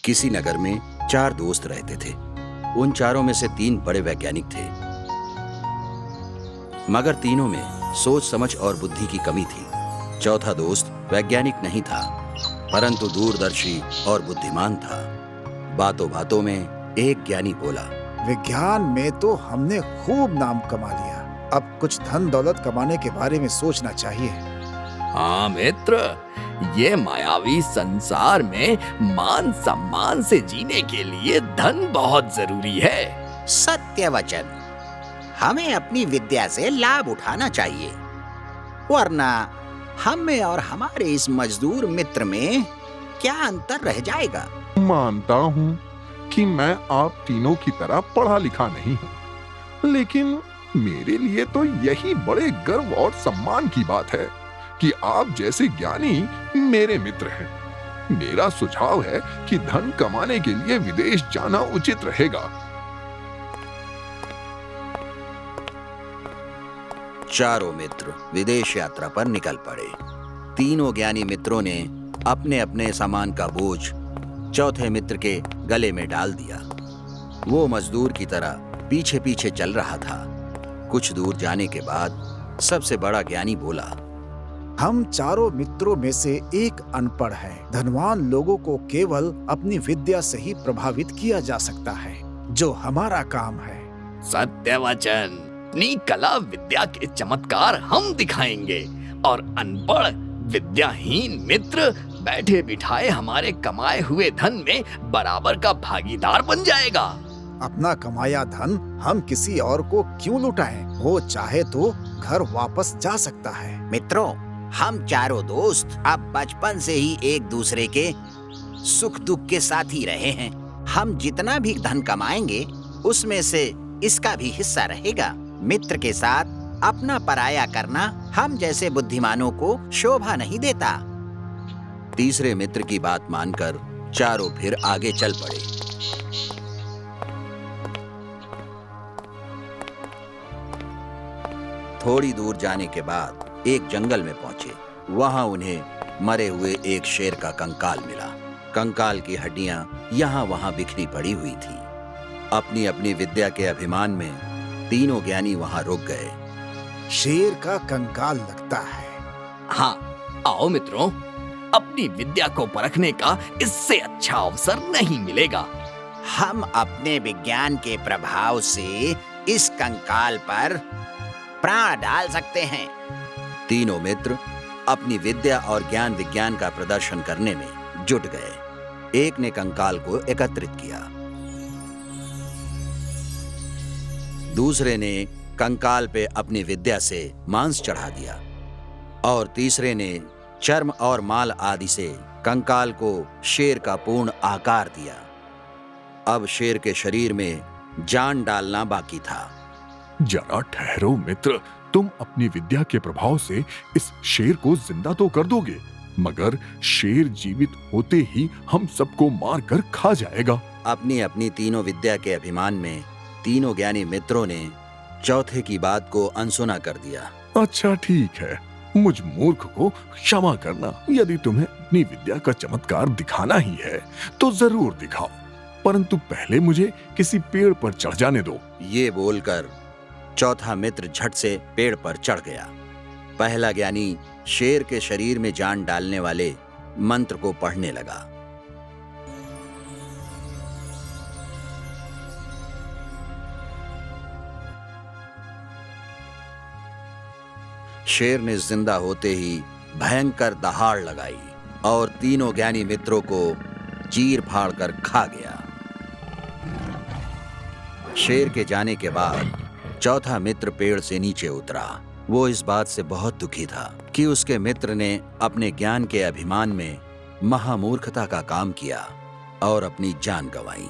किसी नगर में 4 दोस्त रहते थे। उन चारों में से 3 बड़े वैज्ञानिक थे, मगर तीनों में सोच समझ और बुद्धि की कमी थी। चौथा दोस्त वैज्ञानिक नहीं था, परंतु दूरदर्शी और बुद्धिमान था। बातों बातों में एक ज्ञानी बोला, विज्ञान में तो हमने खूब नाम कमा लिया, अब कुछ धन दौलत कमाने के बारे में सोचना चाहिए। हाँ मित्र, ये मायावी संसार में मान सम्मान से जीने के लिए धन बहुत जरूरी है। सत्य वचन, हमें अपनी विद्या से लाभ उठाना चाहिए, वरना हम में और हमारे इस मजदूर मित्र में क्या अंतर रह जाएगा। मानता हूँ कि मैं आप तीनों की तरह पढ़ा लिखा नहीं हूँ, लेकिन मेरे लिए तो यही बड़े गर्व और सम्मान की बात है कि आप जैसे ज्ञानी मेरे मित्र हैं। मेरा सुझाव है कि धन कमाने के लिए विदेश जाना उचित रहेगा। चारों मित्र विदेश यात्रा पर निकल पड़े। तीनों ज्ञानी मित्रों ने अपने अपने सामान का बोझ चौथे मित्र के गले में डाल दिया। वो मजदूर की तरह पीछे पीछे चल रहा था। कुछ दूर जाने के बाद सबसे बड़ा ज्ञानी बोला, हम चारों मित्रों में से एक अनपढ़ है। धनवान लोगों को केवल अपनी विद्या से ही प्रभावित किया जा सकता है, जो हमारा काम है। सत्य वचन, अपनी कला विद्या के चमत्कार हम दिखाएंगे और अनपढ़ विद्याहीन मित्र बैठे बिठाए हमारे कमाए हुए धन में बराबर का भागीदार बन जाएगा। अपना कमाया धन हम किसी और को क्यों लुटाएं? वो चाहे तो घर वापस जा सकता है। मित्रों, हम चारों दोस्त अब बचपन से ही एक दूसरे के सुख दुख के साथी रहे हैं। हम जितना भी धन कमाएंगे उसमें से इसका भी हिस्सा रहेगा। मित्र के साथ अपना पराया करना हम जैसे बुद्धिमानों को शोभा नहीं देता। तीसरे मित्र की बात मानकर चारों फिर आगे चल पड़े। थोड़ी दूर जाने के बाद एक जंगल में पहुंचे। वहां उन्हें मरे हुए एक शेर का कंकाल मिला। कंकाल की हड्डियां यहाँ वहां बिखरी पड़ी हुई थी। अपनी अपनी विद्या के अभिमान में तीनों ज्ञानी वहां रुक गए। शेर का कंकाल लगता है। हाँ, आओ मित्रों, अपनी विद्या को परखने का इससे अच्छा अवसर नहीं मिलेगा। हम अपने विज्ञान के प्रभाव से इस कंकाल पर प्राण डाल सकते हैं। तीनों मित्र अपनी विद्या और ज्ञान विज्ञान का प्रदर्शन करने में जुट गए। एक ने कंकाल को एकत्रित किया, दूसरे ने कंकाल पे अपनी विद्या से मांस चढ़ा दिया और तीसरे ने चर्म और माल आदि से कंकाल को शेर का पूर्ण आकार दिया। अब शेर के शरीर में जान डालना बाकी था। जरा ठहरो मित्र, तुम अपनी विद्या के प्रभाव से इस शेर को जिंदा तो कर दोगे, मगर शेर जीवित होते ही हम सबको मार कर खा जाएगा। अपनी अपनी तीनों विद्या के अभिमान में तीनों ज्ञानी मित्रों ने चौथे की बात को अनसुना कर दिया। अच्छा ठीक है, मुझ मूर्ख को क्षमा करना। यदि तुम्हें अपनी विद्या का चमत्कार दिखाना ही है तो जरूर दिखाओ, परंतु पहले मुझे किसी पेड़ पर चढ़ जाने दो। ये बोलकर चौथा मित्र झट से पेड़ पर चढ़ गया। पहला ज्ञानी शेर के शरीर में जान डालने वाले मंत्र को पढ़ने लगा। शेर ने जिंदा होते ही भयंकर दहाड़ लगाई और तीनों ज्ञानी मित्रों को चीर फाड़ कर खा गया। शेर के जाने के बाद चौथा मित्र पेड़ से नीचे उतरा। वो इस बात से बहुत दुखी था कि उसके मित्र ने अपने ज्ञान के अभिमान में महामूर्खता का काम किया और अपनी जान गंवाई।